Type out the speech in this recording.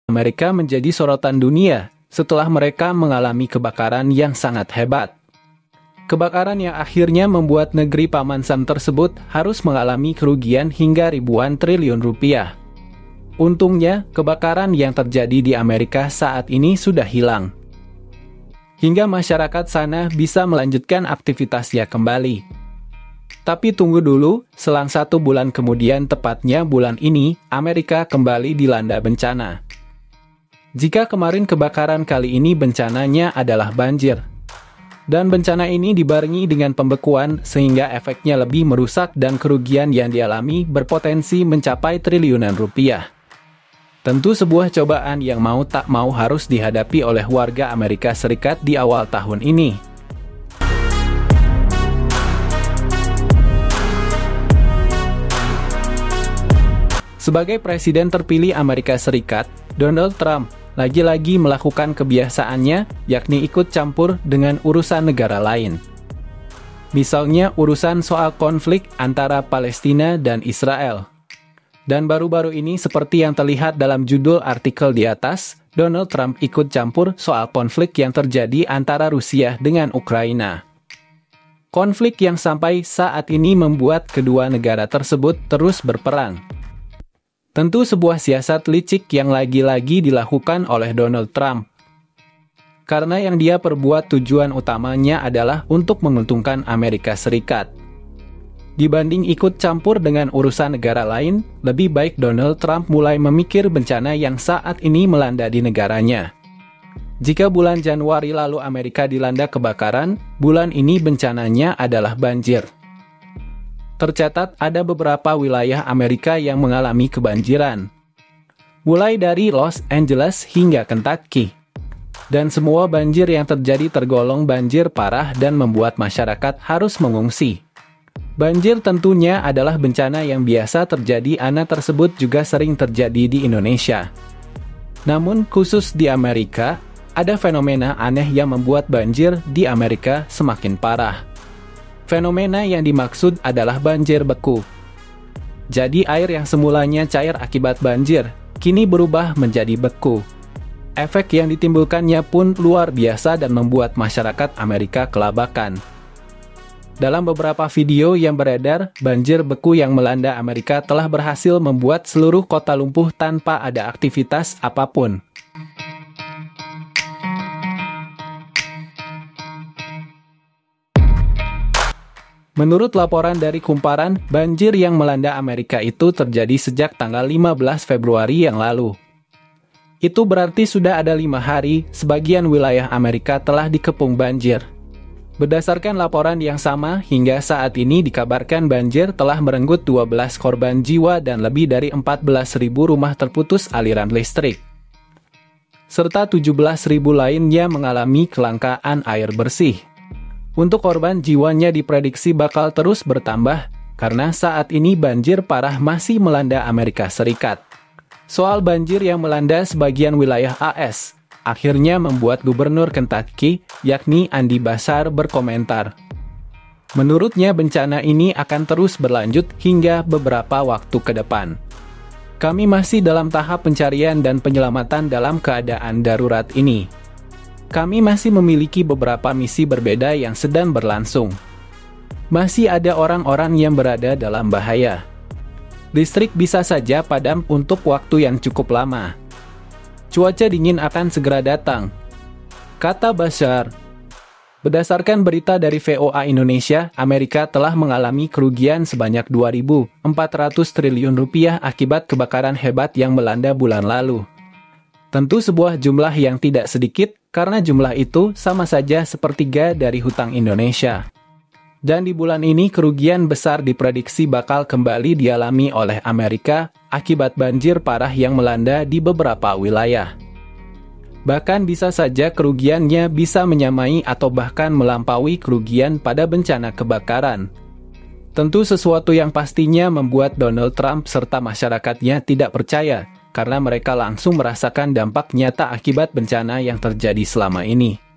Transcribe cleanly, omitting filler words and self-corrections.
Amerika menjadi sorotan dunia setelah mereka mengalami kebakaran yang sangat hebat. Kebakaran yang akhirnya membuat negeri Paman Sam tersebut harus mengalami kerugian hingga ribuan triliun rupiah. Untungnya, kebakaran yang terjadi di Amerika saat ini sudah hilang, hingga masyarakat sana bisa melanjutkan aktivitasnya kembali. Tapi tunggu dulu, selang 1 bulan kemudian, tepatnya bulan ini, Amerika kembali dilanda bencana. Jika kemarin kebakaran, kali ini bencananya adalah banjir. Dan bencana ini dibarengi dengan pembekuan sehingga efeknya lebih merusak dan kerugian yang dialami berpotensi mencapai triliunan rupiah. Tentu sebuah cobaan yang mau tak mau harus dihadapi oleh warga Amerika Serikat di awal tahun ini. Sebagai Presiden terpilih Amerika Serikat, Donald Trump lagi-lagi melakukan kebiasaannya, yakni ikut campur dengan urusan negara lain. Misalnya urusan soal konflik antara Palestina dan Israel. Dan baru-baru ini seperti yang terlihat dalam judul artikel di atas, Donald Trump ikut campur soal konflik yang terjadi antara Rusia dengan Ukraina. Konflik yang sampai saat ini membuat kedua negara tersebut terus berperang. Tentu sebuah siasat licik yang lagi-lagi dilakukan oleh Donald Trump. Karena yang dia perbuat tujuan utamanya adalah untuk menguntungkan Amerika Serikat. Dibanding ikut campur dengan urusan negara lain, lebih baik Donald Trump mulai memikir bencana yang saat ini melanda di negaranya. Jika bulan Januari lalu Amerika dilanda kebakaran, bulan ini bencananya adalah banjir. Tercatat ada beberapa wilayah Amerika yang mengalami kebanjiran, mulai dari Los Angeles hingga Kentucky. Dan semua banjir yang terjadi tergolong banjir parah dan membuat masyarakat harus mengungsi. Banjir tentunya adalah bencana yang biasa terjadi, tersebut juga sering terjadi di Indonesia. Namun khusus di Amerika, ada fenomena aneh yang membuat banjir di Amerika semakin parah. Fenomena yang dimaksud adalah banjir beku. Jadi air yang semulanya cair akibat banjir, kini berubah menjadi beku. Efek yang ditimbulkannya pun luar biasa dan membuat masyarakat Amerika kelabakan. Dalam beberapa video yang beredar, banjir beku yang melanda Amerika telah berhasil membuat seluruh kota lumpuh tanpa ada aktivitas apapun. Menurut laporan dari Kumparan, banjir yang melanda Amerika itu terjadi sejak tanggal 15 Februari yang lalu. Itu berarti sudah ada 5 hari, sebagian wilayah Amerika telah dikepung banjir. Berdasarkan laporan yang sama, hingga saat ini dikabarkan banjir telah merenggut 12 korban jiwa dan lebih dari 14.000 rumah terputus aliran listrik. Serta 17.000 lainnya mengalami kelangkaan air bersih. Untuk korban jiwanya diprediksi bakal terus bertambah, karena saat ini banjir parah masih melanda Amerika Serikat. Soal banjir yang melanda sebagian wilayah AS, akhirnya membuat Gubernur Kentucky, yakni Andy Beshear, berkomentar. Menurutnya bencana ini akan terus berlanjut hingga beberapa waktu ke depan. Kami masih dalam tahap pencarian dan penyelamatan dalam keadaan darurat ini. Kami masih memiliki beberapa misi berbeda yang sedang berlangsung. Masih ada orang-orang yang berada dalam bahaya. Listrik bisa saja padam untuk waktu yang cukup lama. Cuaca dingin akan segera datang, kata Beshear. Berdasarkan berita dari VOA Indonesia, Amerika telah mengalami kerugian sebanyak 2.400 triliun rupiah akibat kebakaran hebat yang melanda bulan lalu. Tentu sebuah jumlah yang tidak sedikit, karena jumlah itu sama saja sepertiga dari hutang Indonesia. Dan di bulan ini kerugian besar diprediksi bakal kembali dialami oleh Amerika akibat banjir parah yang melanda di beberapa wilayah. Bahkan bisa saja kerugiannya bisa menyamai atau bahkan melampaui kerugian pada bencana kebakaran. Tentu sesuatu yang pastinya membuat Donald Trump serta masyarakatnya tidak percaya, karena mereka langsung merasakan dampak nyata akibat bencana yang terjadi selama ini.